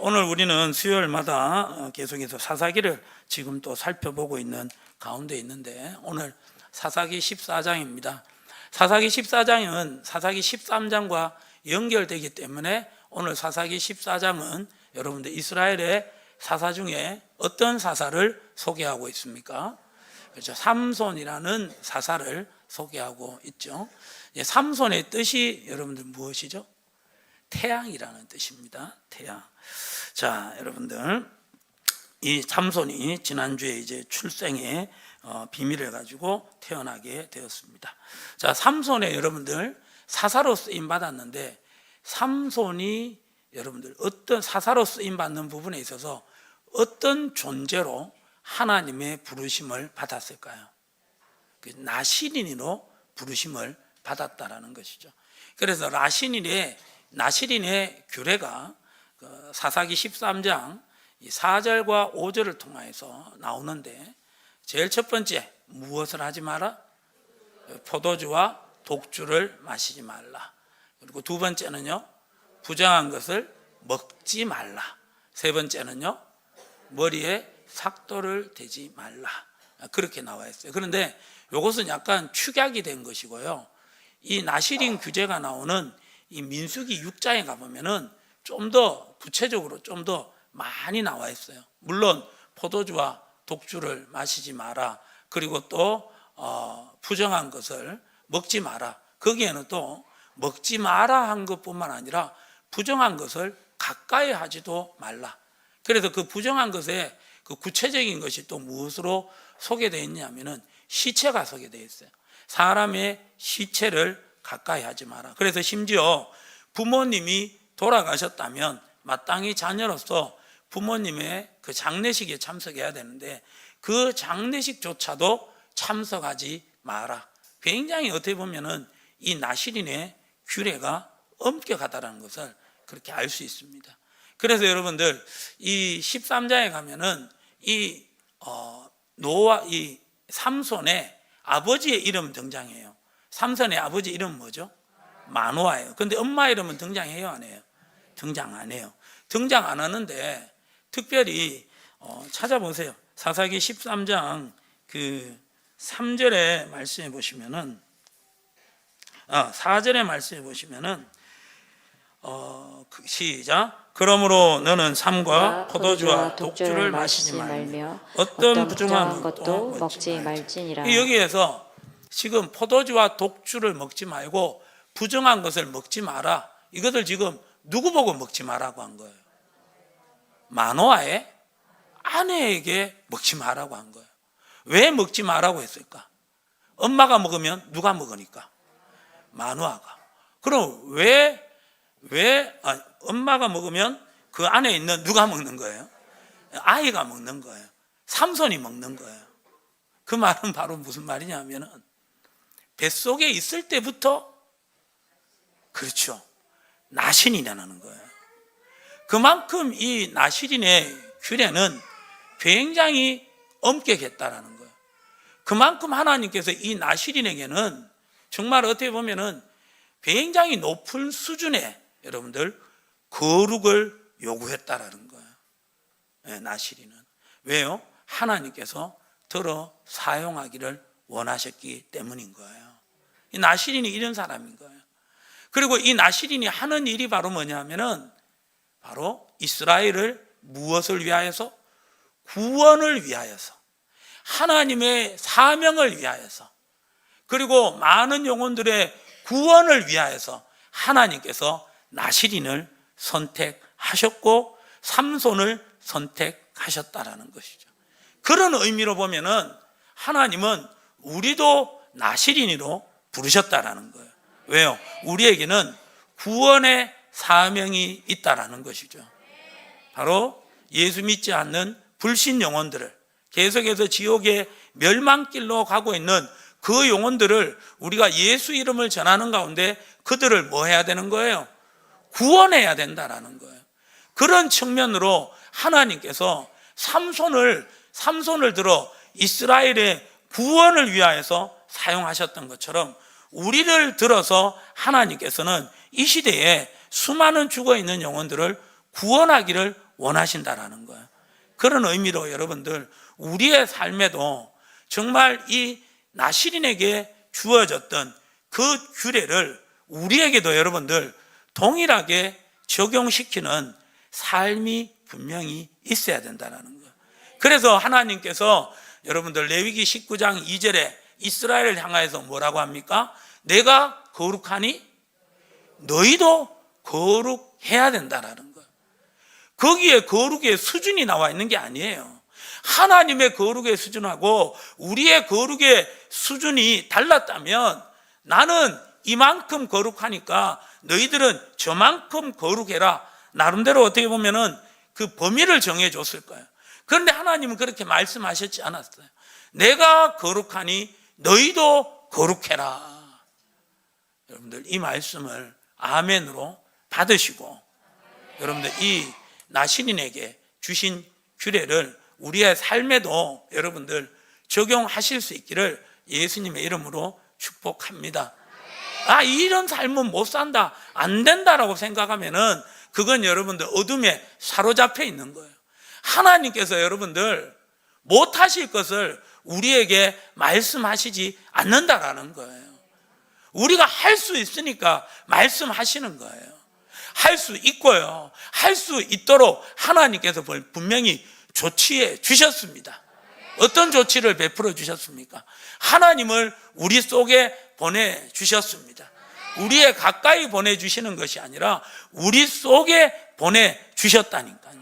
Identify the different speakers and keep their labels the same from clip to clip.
Speaker 1: 오늘 우리는 수요일마다 계속해서 사사기를 지금 또 살펴보고 있는 가운데 있는데, 오늘 사사기 14장입니다. 사사기 14장은 사사기 13장과 연결되기 때문에 오늘 사사기 14장은 여러분들 이스라엘의 사사 중에 어떤 사사를 소개하고 있습니까? 그렇죠. 삼손이라는 사사를 소개하고 있죠. 삼손의 뜻이 여러분들 무엇이죠? 태양이라는 뜻입니다. 태양. 자, 여러분들, 이 삼손이 지난주에 이제 출생의 비밀을 가지고 태어나게 되었습니다. 자, 삼손의 여러분들 사사로 쓰임 받았는데, 삼손이 여러분들 어떤 사사로 쓰임 받는 부분에 있어서 어떤 존재로 하나님의 부르심을 받았을까요? 나시린으로 부르심을 받았다라는 것이죠. 그래서 나시린의 규례가 사사기 13장 4절과 5절을 통해서 나오는데, 제일 첫 번째, 무엇을 하지 마라? 포도주와 독주를 마시지 말라. 그리고 두 번째는요, 부정한 것을 먹지 말라. 세 번째는요, 머리에 삭도를 대지 말라. 그렇게 나와 있어요. 그런데 이것은 약간 축약이 된 것이고요, 이 나시린 규제가 나오는 이 민수기 6장에 가보면은 좀 더 구체적으로 좀 더 많이 나와 있어요. 물론 포도주와 독주를 마시지 마라, 그리고 또 부정한 것을 먹지 마라. 거기에는 또 먹지 마라 한 것뿐만 아니라 부정한 것을 가까이 하지도 말라. 그래서 그 부정한 것에 그 구체적인 것이 또 무엇으로 소개되어 있냐면은 시체가 소개되어 있어요. 사람의 시체를 가까이 하지 마라. 그래서 심지어 부모님이 돌아가셨다면 마땅히 자녀로서 부모님의 그 장례식에 참석해야 되는데, 그 장례식조차도 참석하지 마라. 굉장히 어떻게 보면은 이 나시린의 규례가 엄격하다는 것을 그렇게 알 수 있습니다. 그래서 여러분들 이 13장에 가면은 이 삼손의 아버지의 이름 등장해요. 삼손의 아버지 이름은 뭐죠? 마노아예요. 근데 엄마 이름은 등장해요, 안 해요? 등장 안 해요. 등장 안 하는데 특별히 찾아보세요. 사사기 13장 그 3절의 말씀해 보시면은 4절의 말씀해 보시면은 시작. 그러므로 너는 삼과 포도주와 독주를 마시지 말며 어떤 부정한 것도 먹지 말지니라. 여기에서 지금 포도주와 독주를 먹지 말고 부정한 것을 먹지 마라, 이것을 지금 누구 보고 먹지 마라고 한 거예요? 마노아의 아내에게 먹지 마라고 한 거예요. 왜 먹지 마라고 했을까? 엄마가 먹으면 누가 먹으니까? 마노아가. 그럼 왜 엄마가 먹으면 그 안에 있는 누가 먹는 거예요? 아이가 먹는 거예요. 삼손이 먹는 거예요. 그 말은 바로 무슨 말이냐면은 뱃속에 있을 때부터, 그렇죠, 나신이라는 거예요. 그만큼 이 나시린의 규례는 굉장히 엄격했다라는 거예요. 그만큼 하나님께서 이 나시린에게는 정말 어떻게 보면은 굉장히 높은 수준의 여러분들 거룩을 요구했다라는 거예요. 네, 나시린은. 왜요? 하나님께서 들어 사용하기를 원하셨기 때문인 거예요. 이 나시린이 이런 사람인 거예요. 그리고 이 나시린이 하는 일이 바로 뭐냐면은 바로 이스라엘을 무엇을 위하여서? 구원을 위하여서, 하나님의 사명을 위하여서, 그리고 많은 영혼들의 구원을 위하여서 하나님께서 나시린을 선택하셨고 삼손을 선택하셨다라는 것이죠. 그런 의미로 보면은 하나님은 우리도 나시린으로 부르셨다라는 거예요. 왜요? 우리에게는 구원의 사명이 있다라는 것이죠. 바로 예수 믿지 않는 불신 영혼들을, 계속해서 지옥의 멸망길로 가고 있는 그 영혼들을 우리가 예수 이름을 전하는 가운데 그들을 뭐 해야 되는 거예요? 구원해야 된다라는 거예요. 그런 측면으로 하나님께서 삼손을 들어 이스라엘의 구원을 위하여서 사용하셨던 것처럼 우리를 들어서 하나님께서는 이 시대에 수많은 죽어있는 영혼들을 구원하기를 원하신다라는 거예요. 그런 의미로 여러분들 우리의 삶에도 정말 이 나실인에게 주어졌던 그 규례를 우리에게도 여러분들 동일하게 적용시키는 삶이 분명히 있어야 된다는 거예요. 그래서 하나님께서 여러분들 레위기 19장 2절에 이스라엘을 향하여서 뭐라고 합니까? 내가 거룩하니 너희도 거룩해야 된다는 거예요. 거기에 거룩의 수준이 나와 있는 게 아니에요. 하나님의 거룩의 수준하고 우리의 거룩의 수준이 달랐다면 나는 이만큼 거룩하니까 너희들은 저만큼 거룩해라. 나름대로 어떻게 보면은 그 범위를 정해줬을 거예요. 그런데 하나님은 그렇게 말씀하셨지 않았어요. 내가 거룩하니 너희도 거룩해라. 여러분들 이 말씀을 아멘으로 받으시고 여러분들 이 나신인에게 주신 규례를 우리의 삶에도 여러분들 적용하실 수 있기를 예수님의 이름으로 축복합니다. 이런 삶은 못 산다, 안 된다라고 생각하면은 그건 여러분들 어둠에 사로잡혀 있는 거예요. 하나님께서 여러분들 못하실 것을 우리에게 말씀하시지 않는다라는 거예요. 우리가 할 수 있으니까 말씀하시는 거예요. 할 수 있고요. 할 수 있도록 하나님께서 분명히 조치해 주셨습니다. 어떤 조치를 베풀어 주셨습니까? 하나님을 우리 속에 보내주셨습니다. 우리에 가까이 보내주시는 것이 아니라 우리 속에 보내주셨다니까요.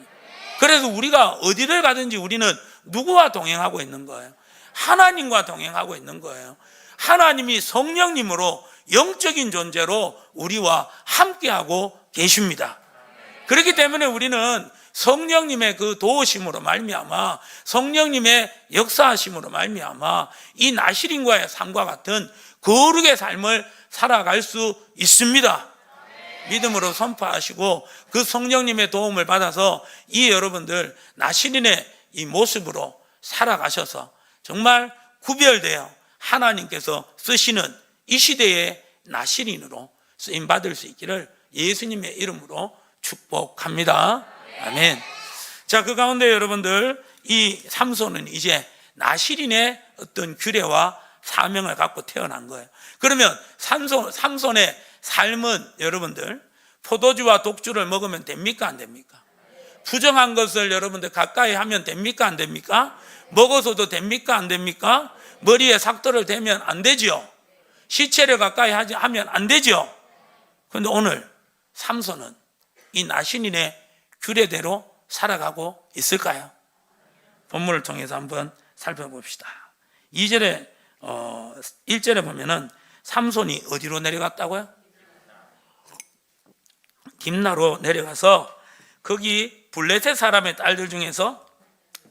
Speaker 1: 그래서 우리가 어디를 가든지 우리는 누구와 동행하고 있는 거예요? 하나님과 동행하고 있는 거예요. 하나님이 성령님으로 영적인 존재로 우리와 함께하고 계십니다. 그렇기 때문에 우리는 성령님의 그 도우심으로 말미암아 성령님의 역사하심으로 말미암아 이 나실인과의 삶과 같은 거룩의 삶을 살아갈 수 있습니다. 믿음으로 선포하시고 그 성령님의 도움을 받아서 이 여러분들 나실인의 이 모습으로 살아가셔서 정말 구별되어 하나님께서 쓰시는 이 시대의 나실인으로 쓰임받을 수 있기를 예수님의 이름으로 축복합니다. 아멘. 자, 그 가운데 여러분들 이 삼손은 이제 나실인의 어떤 규례와 사명을 갖고 태어난 거예요. 그러면 삼손의 삶은 여러분들 포도주와 독주를 먹으면 됩니까? 안 됩니까? 부정한 것을 여러분들 가까이 하면 됩니까? 안 됩니까? 먹어서도 됩니까? 안 됩니까? 머리에 삭도를 대면 안 되죠. 시체를 가까이 하면 안 되죠. 그런데 오늘 삼손은 이 나신인의 규례대로 살아가고 있을까요? 본문을 통해서 한번 살펴봅시다. 2절에 1절에 보면은 삼손이 어디로 내려갔다고요? 김나로 내려가서 거기 블레셋 사람의 딸들 중에서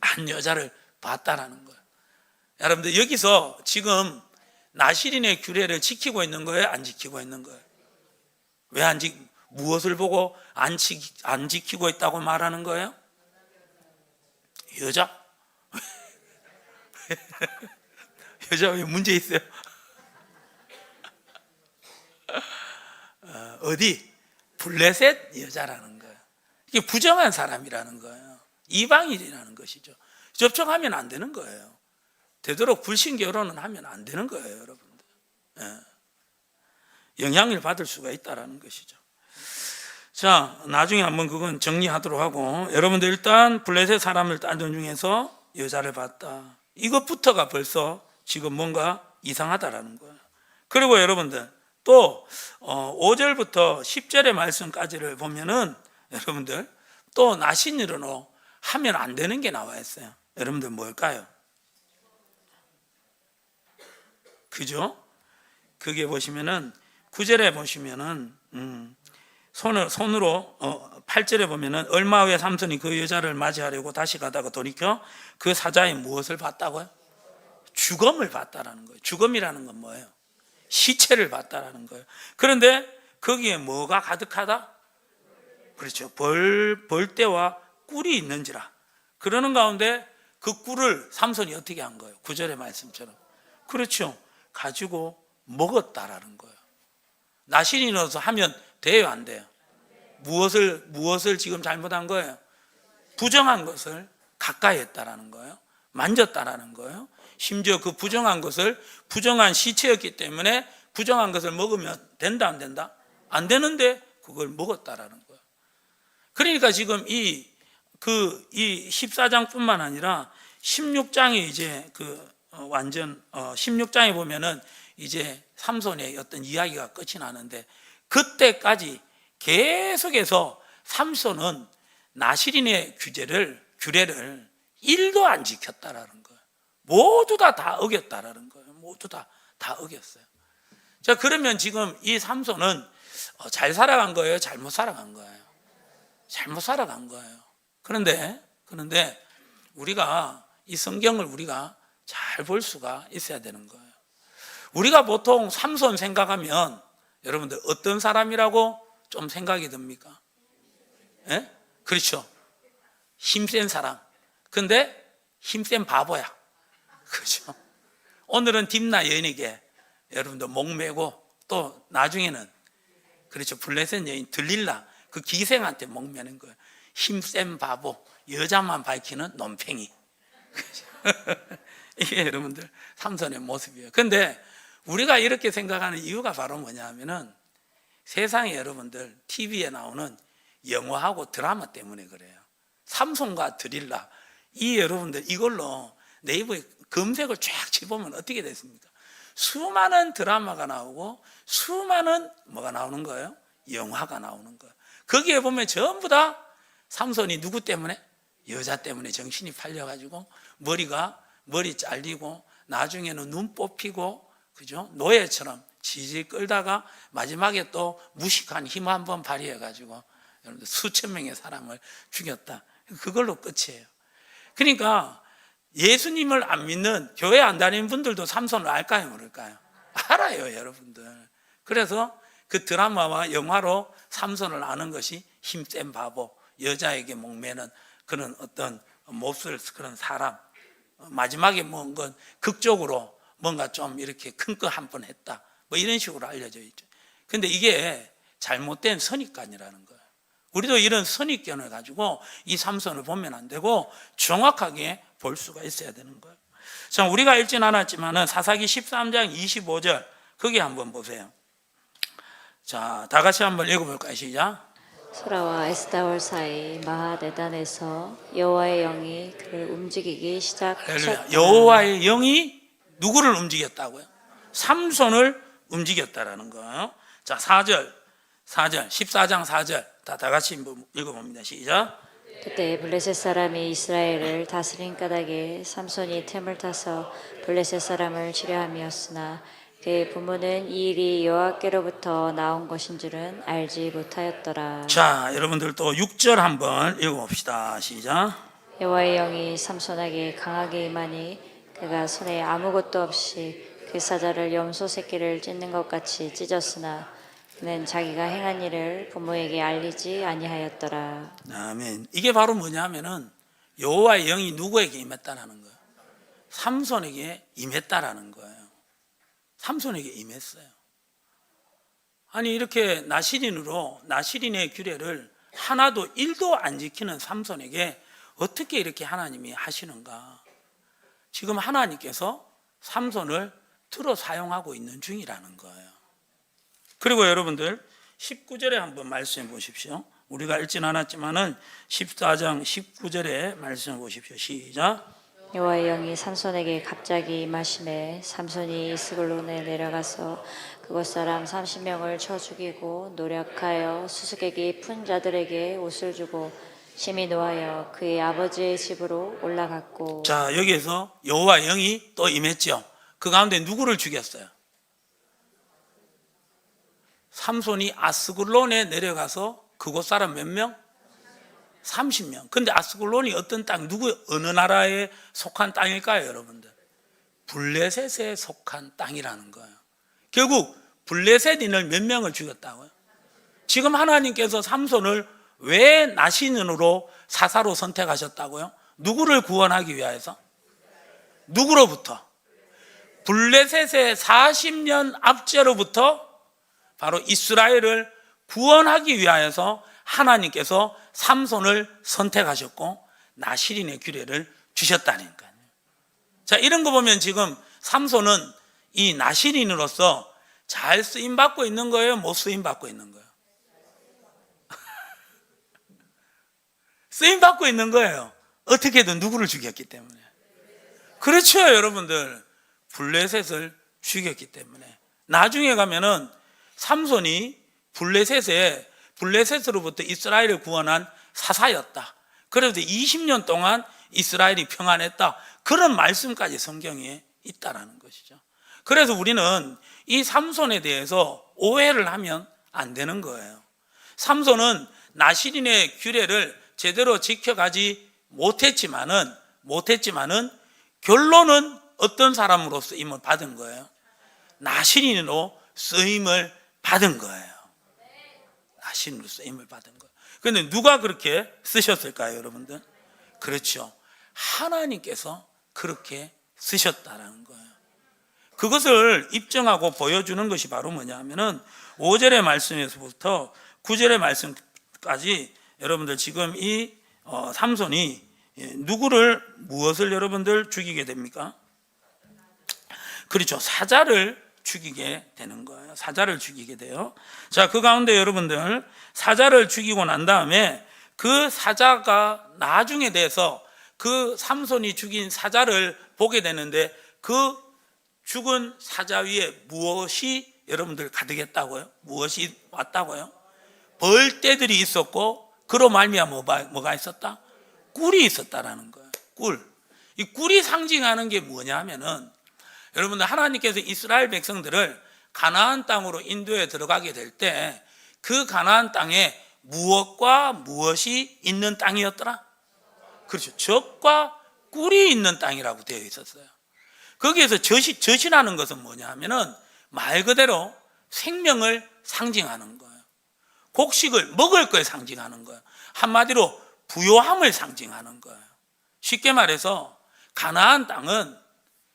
Speaker 1: 한 여자를 봤다라는 거예요. 여러분들 여기서 지금 나실인의 규례를 지키고 있는 거예요? 안 지키고 있는 거예요? 무엇을 보고 안 지키고 있다고 말하는 거예요? 여자? 여자 왜 문제 있어요? 어디? 블레셋 여자라는 거예요. 이게 부정한 사람이라는 거예요. 이방인이라는 것이죠. 접촉하면 안 되는 거예요. 되도록 불신 결혼은 하면 안 되는 거예요, 여러분들. 영향을 받을 수가 있다라는 것이죠. 자, 나중에 한번 그건 정리하도록 하고, 여러분들 일단 블레셋 사람을 딸들 중에서 여자를 봤다. 이것부터가 벌써 지금 뭔가 이상하다라는 거예요. 그리고 여러분들 또 5절부터 10절의 말씀까지를 보면은 여러분들 또 나신일로 하면 안 되는 게 나와 있어요. 여러분들 뭘까요? 그죠? 그게 보시면은 9절에 보시면은 손으로 8절에 보면은 얼마 후에 삼손이 그 여자를 맞이하려고 다시 가다가 돌이켜 그 사자의 무엇을 봤다고요? 죽음을 봤다라는 거예요. 죽음이라는 건 뭐예요? 시체를 봤다라는 거예요. 그런데 거기에 뭐가 가득하다? 그렇죠. 벌떼와 꿀이 있는지라. 그러는 가운데 그 꿀을 삼손이 어떻게 한 거예요? 9절의 말씀처럼. 그렇죠. 가지고 먹었다라는 거예요. 나신이 넣어서 하면 돼요, 안 돼요? 무엇을 지금 잘못한 거예요? 부정한 것을 가까이 했다라는 거예요. 만졌다라는 거예요. 심지어 그 부정한 것을 부정한 시체였기 때문에 부정한 것을 먹으면 된다 안 된다? 안 되는데 그걸 먹었다라는 거예요. 그러니까 지금 이 14장뿐만 아니라 16장에 이제 16장에 보면은 이제 삼손의 어떤 이야기가 끝이 나는데, 그때까지 계속해서 삼손은 나실인의 규례를 1도 안 지켰다라는 거예요. 모두 다 어겼다라는 거예요. 모두 다 어겼어요. 자, 그러면 지금 이 삼손은 잘 살아간 거예요? 잘못 살아간 거예요? 잘못 살아간 거예요. 그런데 우리가 이 성경을 우리가 잘 볼 수가 있어야 되는 거예요. 우리가 보통 삼손 생각하면 여러분들 어떤 사람이라고 좀 생각이 듭니까? 예? 그렇죠. 힘센 사람. 근데 힘센 바보야. 그렇죠. 오늘은 딥나 여인에게 여러분들 목매고, 또 나중에는 그렇죠, 블레셋 여인 들릴라 그 기생한테 목매는 거예요. 힘센 바보, 여자만 밝히는 논팽이. 이게 여러분들 삼손의 모습이에요. 근데 우리가 이렇게 생각하는 이유가 바로 뭐냐 하면은, 세상에 여러분들 TV에 나오는 영화하고 드라마 때문에 그래요. 삼손과 드릴라, 이 여러분들 이걸로 네이버에 검색을 쫙 쳐보면 어떻게 됐습니까? 수많은 드라마가 나오고 수많은 뭐가 나오는 거예요? 영화가 나오는 거예요. 거기에 보면 전부 다 삼손이 누구 때문에? 여자 때문에 정신이 팔려가지고 머리 잘리고 나중에는 눈 뽑히고, 그죠? 노예처럼 지질 끌다가 마지막에 또 무식한 힘 한번 발휘해가지고 여러분들 수천 명의 사람을 죽였다. 그걸로 끝이에요. 그러니까 예수님을 안 믿는, 교회 안 다니는 분들도 삼손을 알까요, 모를까요? 알아요, 여러분들. 그래서 그 드라마와 영화로 삼손을 아는 것이 힘센 바보, 여자에게 목매는 그런 어떤 몹쓸 그런 사람, 마지막에 뭔가 극적으로 뭔가 좀 이렇게 큰 거 한 번 했다, 뭐 이런 식으로 알려져 있죠. 근데 이게 잘못된 선입관이라는 거예요. 우리도 이런 선입견을 가지고 이 삼손을 보면 안 되고 정확하게 볼 수가 있어야 되는 거예요. 자, 우리가 읽진 않았지만은 사사기 13장 25절 거기 한번 보세요. 자, 다 같이 한번 읽어볼까요? 시작.
Speaker 2: 소라와 에스다올 사이 마하데단에서 여호와의 영이 그를 움직이기 시작하셨다.
Speaker 1: 여호와의 영이 누구를 움직였다고요? 삼손을 움직였다라는 거예요. 자, 4절 14장 4절 다 같이 읽어봅니다. 시작.
Speaker 2: 그때 블레셋 사람이 이스라엘을 다스린 까닭에 삼손이 틈을 타서 블레셋 사람을 치려함이었으나 그의 부모는 이 일이 여호와께로부터 나온 것인 줄은 알지 못하였더라.
Speaker 1: 자, 여러분들 또 6절 한번 읽어봅시다. 시작.
Speaker 2: 여호와의 영이 삼손에게 강하게 임하니 그가 손에 아무것도 없이 그 사자를 염소 새끼를 찢는 것 같이 찢었으나 그는 자기가 행한 일을 부모에게 알리지 아니하였더라.
Speaker 1: 아멘. 이게 바로 뭐냐면은 여호와의 영이 누구에게 임했다라는 거예요? 삼손에게 임했다라는 거예요. 삼손에게 임했어요. 아니, 이렇게 나실인의 규례를 하나도 1도 안 지키는 삼손에게 어떻게 이렇게 하나님이 하시는가? 지금 하나님께서 삼손을 틀어 사용하고 있는 중이라는 거예요. 그리고 여러분들 19절에 한번 말씀해 보십시오. 우리가 읽진 않았지만은 14장 19절에 말씀해 보십시오. 시작.
Speaker 2: 여호와의 영이 삼손에게 갑자기 임하시매 삼손이 이스글론에 내려가서 그곳 사람 30명을 쳐 죽이고 노력하여 수수께끼 푼 자들에게 옷을 주고 심히 노하여 그의 아버지의 집으로 올라갔고.
Speaker 1: 자, 여기에서 여호와의 영이 또 임했죠. 그 가운데 누구를 죽였어요? 삼손이 아스글론에 내려가서 그곳 사람 몇 명? 30명. 근데 아스글론이 어떤 땅, 어느 나라에 속한 땅일까요, 여러분들? 블레셋에 속한 땅이라는 거예요. 결국 블레셋인을 몇 명을 죽였다고요? 지금 하나님께서 삼손을 왜 나신인으로 사사로 선택하셨다고요? 누구를 구원하기 위해서? 누구로부터? 블레셋의 40년 압제로부터 바로 이스라엘을 구원하기 위하여서 하나님께서 삼손을 선택하셨고 나실인의 규례를 주셨다니까요. 자, 이런 거 보면 지금 삼손은 이 나실인으로서 잘 쓰임 받고 있는 거예요, 못 쓰임 받고 있는 거예요? 쓰임 받고 있는 거예요. 어떻게든 누구를 죽였기 때문에. 그렇죠, 여러분들. 블레셋을 죽였기 때문에. 나중에 가면은 삼손이 블레셋으로부터 이스라엘을 구원한 사사였다. 그래도 20년 동안 이스라엘이 평안했다. 그런 말씀까지 성경에 있다라는 것이죠. 그래서 우리는 이 삼손에 대해서 오해를 하면 안 되는 거예요. 삼손은 나실인의 규례를 제대로 지켜가지 못했지만은 결론은 어떤 사람으로 쓰임을 받은 거예요? 나실인으로 쓰임을 받은 거예요. 나실인으로 쓰임을 받은 거예요. 그런데 누가 그렇게 쓰셨을까요, 여러분들? 그렇죠. 하나님께서 그렇게 쓰셨다라는 거예요. 그것을 입증하고 보여주는 것이 바로 뭐냐 하면은 5절의 말씀에서부터 9절의 말씀까지 여러분들 지금 이 삼손이 누구를 무엇을 여러분들 죽이게 됩니까? 그렇죠. 사자를 죽이게 되는 거예요. 사자를 죽이게 돼요. 자, 그 가운데 여러분들 사자를 죽이고 난 다음에 그 사자가 나중에 돼서 그 삼손이 죽인 사자를 보게 되는데 그 죽은 사자 위에 무엇이 여러분들 가득했다고요? 무엇이 왔다고요? 벌떼들이 있었고 그로 말미암아 뭐가 있었다? 꿀이 있었다라는 거예요. 꿀. 이 꿀이 상징하는 게 뭐냐 하면은 여러분들 하나님께서 이스라엘 백성들을 가나안 땅으로 인도에 들어가게 될 때 그 가나안 땅에 무엇과 무엇이 있는 땅이었더라? 그렇죠. 젖과 꿀이 있는 땅이라고 되어 있었어요. 거기에서 젖이라는 것은 뭐냐 하면은 말 그대로 생명을 상징하는 거예요. 곡식을 먹을 걸 상징하는 거예요. 한마디로 부요함을 상징하는 거예요. 쉽게 말해서 가나안 땅은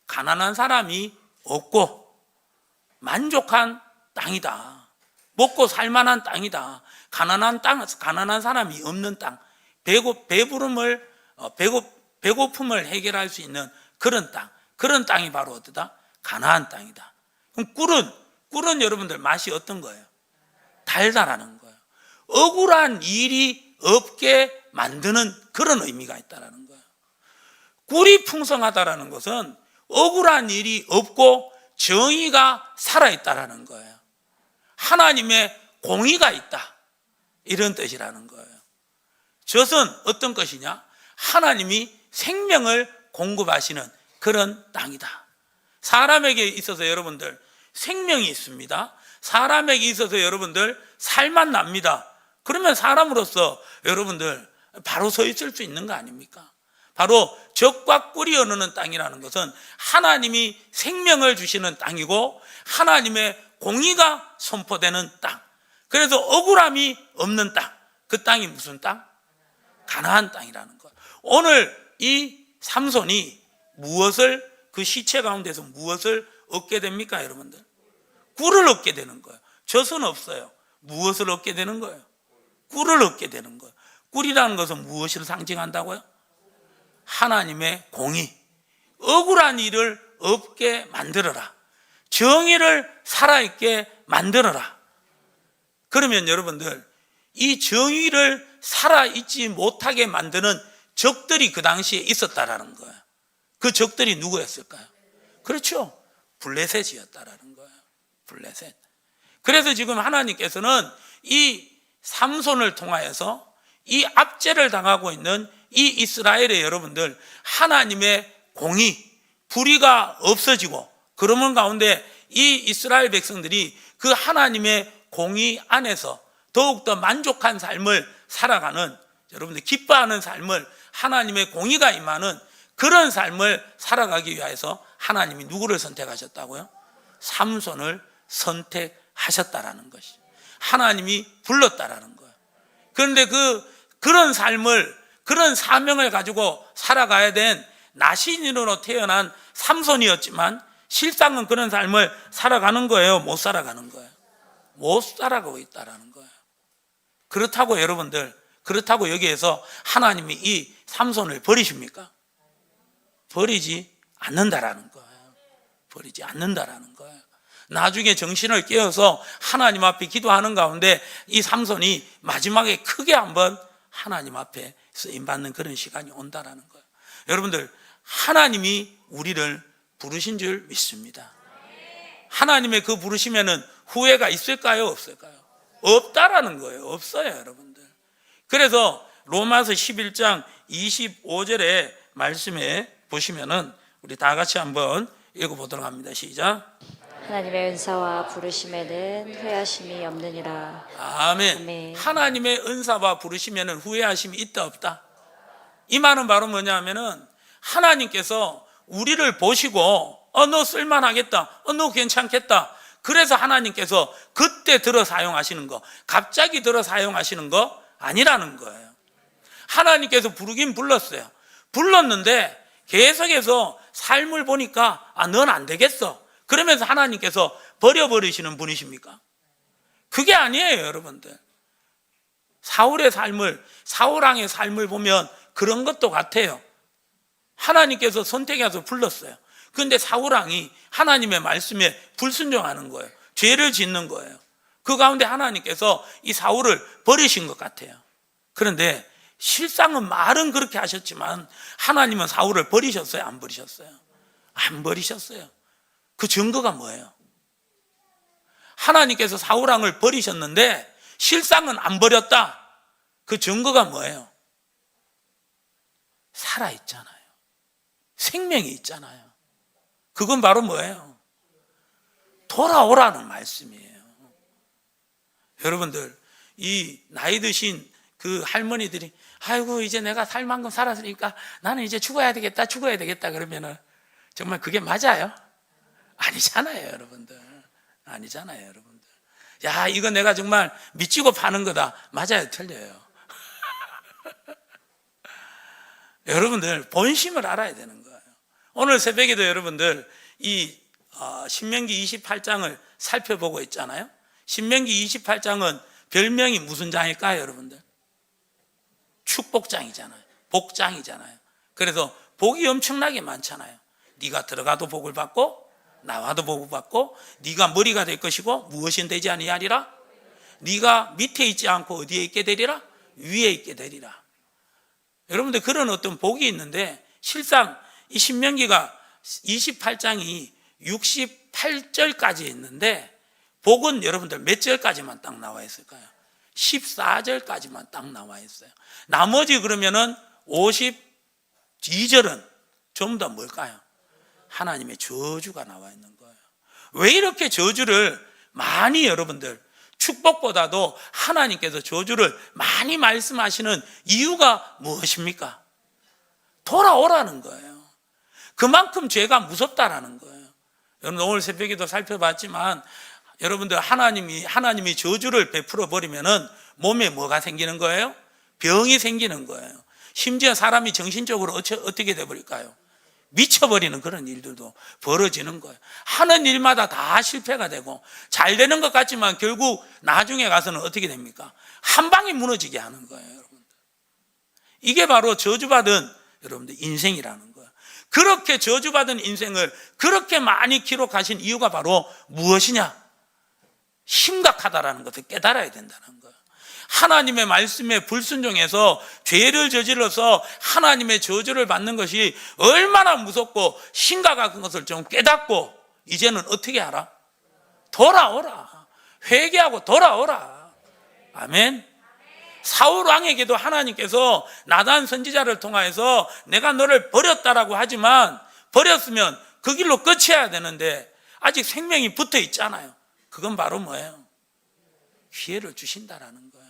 Speaker 1: 가난한 사람이 없고 만족한 땅이다. 먹고 살만한 땅이다. 가난한 사람이 없는 땅, 배고픔을 해결할 수 있는 그런 땅, 그런 땅이 바로 어떠다? 가나안 땅이다. 그럼 꿀은 여러분들 맛이 어떤 거예요? 달달하는 거예요. 억울한 일이 없게 만드는 그런 의미가 있다는 거예요. 꿀이 풍성하다는 것은 억울한 일이 없고 정의가 살아있다는 거예요. 하나님의 공의가 있다, 이런 뜻이라는 거예요. 젖은 어떤 것이냐? 하나님이 생명을 공급하시는 그런 땅이다. 사람에게 있어서 여러분들 생명이 있습니다. 사람에게 있어서 여러분들 살만 납니다. 그러면 사람으로서 여러분들 바로 서 있을 수 있는 거 아닙니까? 바로 젖과 꿀이 흐르는 땅이라는 것은 하나님이 생명을 주시는 땅이고 하나님의 공의가 선포되는 땅. 그래서 억울함이 없는 땅. 그 땅이 무슨 땅? 가나안 땅이라는 것. 오늘 이 삼손이 그 시체 가운데서 무엇을 얻게 됩니까, 여러분들? 꿀을 얻게 되는 거예요. 젖은 없어요. 무엇을 얻게 되는 거예요? 꿀을 얻게 되는 거예요. 꿀이라는 것은 무엇을 상징한다고요? 하나님의 공의. 억울한 일을 없게 만들어라. 정의를 살아있게 만들어라. 그러면 여러분들 이 정의를 살아있지 못하게 만드는 적들이 그 당시에 있었다라는 거예요. 그 적들이 누구였을까요? 그렇죠. 블레셋이었다라는 거예요. 블레셋. 그래서 지금 하나님께서는 이 삼손을 통하여서 이 압제를 당하고 있는 이 이스라엘의 여러분들 하나님의 공의, 불의가 없어지고 그러는 가운데 이 이스라엘 백성들이 그 하나님의 공의 안에서 더욱더 만족한 삶을 살아가는, 여러분들 기뻐하는 삶을, 하나님의 공의가 임하는 그런 삶을 살아가기 위해서 하나님이 누구를 선택하셨다고요? 삼손을 선택하셨다라는 것이 하나님이 불렀다라는 거예요. 그런데 그런 삶을, 그런 사명을 가지고 살아가야 된 나신인으로 태어난 삼손이었지만 실상은 그런 삶을 살아가는 거예요? 못 살아가는 거예요? 못 살아가고 있다라는 거예요. 그렇다고 여러분들, 그렇다고 여기에서 하나님이 이 삼손을 버리십니까? 버리지 않는다라는 거예요. 버리지 않는다라는 거예요. 나중에 정신을 깨어서 하나님 앞에 기도하는 가운데 이 삼손이 마지막에 크게 한번 하나님 앞에 쓰임받는 그런 시간이 온다라는 거예요. 여러분들, 하나님이 우리를 부르신 줄 믿습니다. 하나님의 그 부르심에는 후회가 있을까요? 없을까요? 없다라는 거예요. 없어요, 여러분들. 그래서 로마서 11장 25절의 말씀에 보시면은 우리 다 같이 한번 읽어보도록 합니다. 시작.
Speaker 2: 하나님의 은사와 부르심에는 후회하심이 없느니라.
Speaker 1: 아멘.
Speaker 2: 아멘.
Speaker 1: 하나님의 은사와 부르심에는 후회하심이 있다 없다? 이 말은 바로 뭐냐면은 하나님께서 우리를 보시고 너 쓸만하겠다, 너 괜찮겠다, 그래서 하나님께서 그때 들어 사용하시는 거, 갑자기 들어 사용하시는 거 아니라는 거예요. 하나님께서 부르긴 불렀어요. 불렀는데 계속해서 삶을 보니까 넌 안 되겠어, 그러면서 하나님께서 버려버리시는 분이십니까? 그게 아니에요, 여러분들. 사울의 삶을, 사울왕의 삶을 보면 그런 것도 같아요. 하나님께서 선택해서 불렀어요. 그런데 사울왕이 하나님의 말씀에 불순종하는 거예요. 죄를 짓는 거예요. 그 가운데 하나님께서 이 사울을 버리신 것 같아요. 그런데 실상은 말은 그렇게 하셨지만 하나님은 사울을 버리셨어요? 안 버리셨어요? 안 버리셨어요. 그 증거가 뭐예요? 하나님께서 사울왕을 버리셨는데 실상은 안 버렸다. 그 증거가 뭐예요? 살아있잖아요. 생명이 있잖아요. 그건 바로 뭐예요? 돌아오라는 말씀이에요. 여러분들, 이 나이 드신 그 할머니들이 아이고 이제 내가 살 만큼 살았으니까 나는 이제 죽어야 되겠다 그러면은 정말 그게 맞아요? 아니잖아요, 여러분들. 아니잖아요, 여러분들. 야, 이거 내가 정말 미치고 파는 거다. 맞아요, 틀려요. 여러분들, 본심을 알아야 되는 거예요. 오늘 새벽에도 여러분들 이 신명기 28장을 살펴보고 있잖아요. 신명기 28장은 별명이 무슨 장일까요, 여러분들? 축복장이잖아요. 복장이잖아요. 그래서 복이 엄청나게 많잖아요. 네가 들어가도 복을 받고 나와도 복을 받고, 네가 머리가 될 것이고 무엇인 되지 아니하리라. 네가 밑에 있지 않고 어디에 있게 되리라? 위에 있게 되리라. 여러분들, 그런 어떤 복이 있는데 실상 이 신명기가 28장이 68절까지 있는데 복은 여러분들 몇 절까지만 딱 나와 있을까요? 14절까지만 딱 나와 있어요. 나머지 그러면은 52절은 전부 다 뭘까요? 하나님의 저주가 나와 있는 거예요. 왜 이렇게 저주를 많이, 여러분들, 축복보다도 하나님께서 저주를 많이 말씀하시는 이유가 무엇입니까? 돌아오라는 거예요. 그만큼 죄가 무섭다라는 거예요. 여러분, 오늘 새벽에도 살펴봤지만 여러분들, 하나님이 저주를 베풀어 버리면은 몸에 뭐가 생기는 거예요? 병이 생기는 거예요. 심지어 사람이 정신적으로 어떻게 돼 버릴까요? 미쳐버리는 그런 일들도 벌어지는 거예요. 하는 일마다 다 실패가 되고 잘 되는 것 같지만 결국 나중에 가서는 어떻게 됩니까? 한 방에 무너지게 하는 거예요, 여러분들. 이게 바로 저주받은 여러분들 인생이라는 거예요. 그렇게 저주받은 인생을 그렇게 많이 기록하신 이유가 바로 무엇이냐? 심각하다라는 것을 깨달아야 된다는 거예요. 하나님의 말씀에 불순종해서 죄를 저질러서 하나님의 저주를 받는 것이 얼마나 무섭고 심각한 것을 좀 깨닫고 이제는 어떻게 하라? 돌아오라. 회개하고 돌아오라. 아멘. 사울 왕에게도 하나님께서 나단 선지자를 통하여서 내가 너를 버렸다라고 하지만 버렸으면 그 길로 끝이어야 되는데 아직 생명이 붙어 있잖아요. 그건 바로 뭐예요? 기회를 주신다라는 거예요.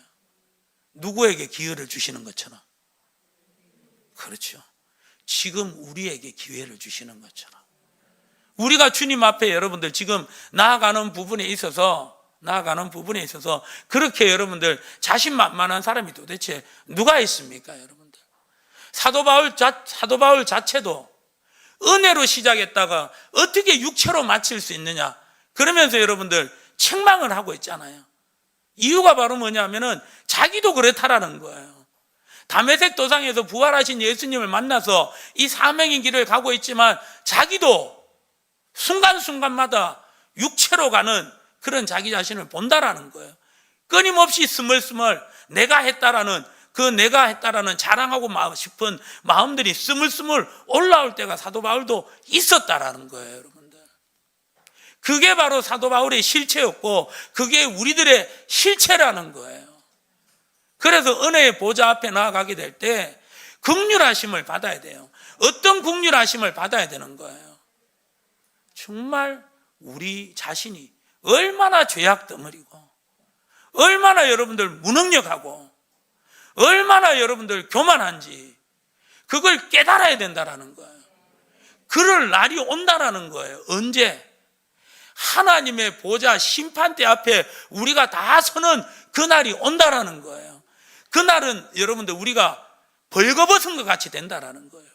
Speaker 1: 누구에게 기회를 주시는 것처럼. 그렇죠. 지금 우리에게 기회를 주시는 것처럼. 우리가 주님 앞에 여러분들 지금 나아가는 부분에 있어서 그렇게 여러분들 자신만만한 사람이 도대체 누가 있습니까, 여러분들? 사도 바울 자체도 은혜로 시작했다가 어떻게 육체로 마칠 수 있느냐, 그러면서 여러분들 책망을 하고 있잖아요. 이유가 바로 뭐냐면은 자기도 그렇다라는 거예요. 다메섹 도상에서 부활하신 예수님을 만나서 이 사명의 길을 가고 있지만 자기도 순간순간마다 육체로 가는 그런 자기 자신을 본다라는 거예요. 끊임없이 스멀스멀 내가 했다라는 자랑하고 싶은 마음들이 스물스물 올라올 때가 사도 바울도 있었다라는 거예요, 여러분들. 그게 바로 사도 바울의 실체였고 그게 우리들의 실체라는 거예요. 그래서 은혜의 보좌 앞에 나아가게 될 때 긍휼하심을 받아야 돼요. 어떤 긍휼하심을 받아야 되는 거예요? 정말 우리 자신이 얼마나 죄악 덩어리고 얼마나 여러분들 무능력하고 얼마나 여러분들 교만한지 그걸 깨달아야 된다라는 거예요. 그럴 날이 온다라는 거예요. 언제? 하나님의 보좌 심판대 앞에 우리가 다 서는 그날이 온다라는 거예요. 그날은 여러분들 우리가 벌거벗은 것 같이 된다라는 거예요.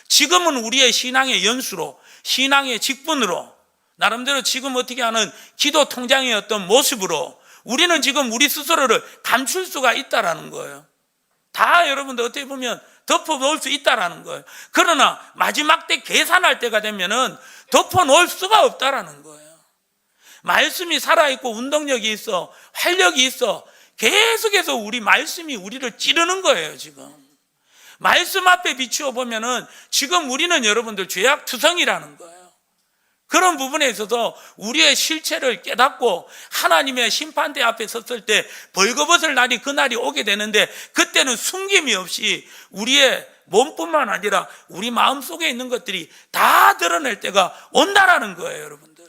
Speaker 1: 지금은 우리의 신앙의 연수로, 신앙의 직분으로, 나름대로 지금 어떻게 하는 기도 통장의 어떤 모습으로 우리는 지금 우리 스스로를 감출 수가 있다라는 거예요. 다 여러분들 어떻게 보면 덮어놓을 수 있다라는 거예요. 그러나 마지막 때 계산할 때가 되면은 덮어놓을 수가 없다라는 거예요. 말씀이 살아있고 운동력이 있어, 활력이 있어. 계속해서 우리 말씀이 우리를 찌르는 거예요, 지금. 말씀 앞에 비추어 보면은 지금 우리는 여러분들 죄악투성이라는 거예요. 그런 부분에 있어서 우리의 실체를 깨닫고 하나님의 심판대 앞에 섰을 때 벌거벗을 날이 그날이 오게 되는데 그때는 숨김이 없이 우리의 몸뿐만 아니라 우리 마음속에 있는 것들이 다 드러낼 때가 온다라는 거예요, 여러분들.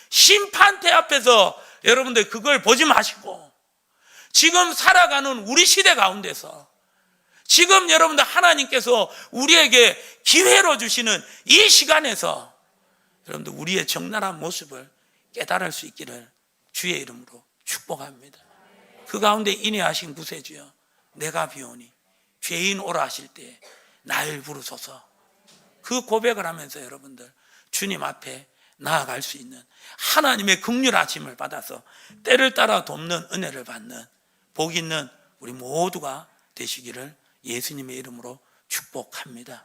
Speaker 1: 심판대 앞에서 여러분들 그걸 보지 마시고 지금 살아가는 우리 시대 가운데서 지금 여러분들 하나님께서 우리에게 기회로 주시는 이 시간에서 여러분들 우리의 적나라한 모습을 깨달을 수 있기를 주의 이름으로 축복합니다. 그 가운데 인내하신 구세주여, 내가 비오니 죄인 오라 하실 때 날 부르소서. 그 고백을 하면서 여러분들 주님 앞에 나아갈 수 있는 하나님의 긍휼하심을 받아서 때를 따라 돕는 은혜를 받는 복 있는 우리 모두가 되시기를 예수님의 이름으로 축복합니다.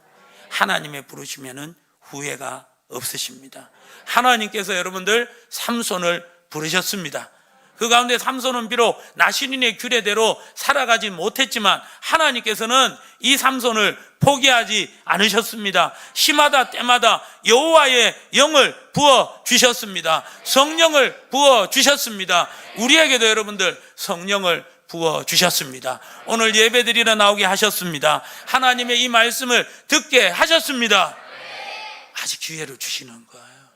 Speaker 1: 하나님의 부르시면은 후회가 없으십니다. 하나님께서 여러분들 삼손을 부르셨습니다. 그 가운데 삼손은 비록 나신인의 규례대로 살아가지 못했지만 하나님께서는 이 삼손을 포기하지 않으셨습니다. 시마다 때마다 여호와의 영을 부어 주셨습니다. 성령을 부어 주셨습니다. 우리에게도 여러분들 성령을 부어 주셨습니다. 오늘 예배드리러 나오게 하셨습니다. 하나님의 이 말씀을 듣게 하셨습니다. 아직 기회를 주시는 거예요.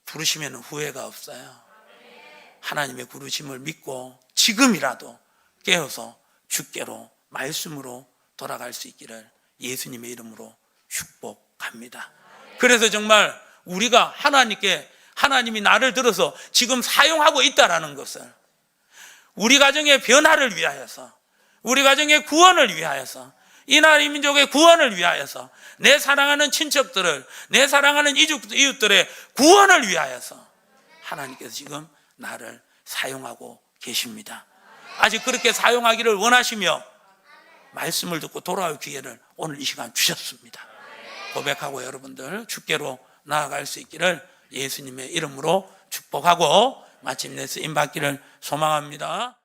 Speaker 1: 부르시면 후회가 없어요. 하나님의 부르심을 믿고 지금이라도 깨어서 주께로 말씀으로 돌아갈 수 있기를 예수님의 이름으로 축복합니다. 그래서 정말 우리가 하나님이 나를 들어서 지금 사용하고 있다라는 것을 우리 가정의 변화를 위하여서, 우리 가정의 구원을 위하여서, 이 나라 이 민족의 구원을 위하여서, 내 사랑하는 친척들을, 내 사랑하는 이웃들의 구원을 위하여서 하나님께서 지금 나를 사용하고 계십니다. 아직 그렇게 사용하기를 원하시며 말씀을 듣고 돌아올 기회를 오늘 이 시간 주셨습니다. 고백하고 여러분들 주께로 나아갈 수 있기를 예수님의 이름으로 축복하고 마침내 쓰임 받기를 소망합니다.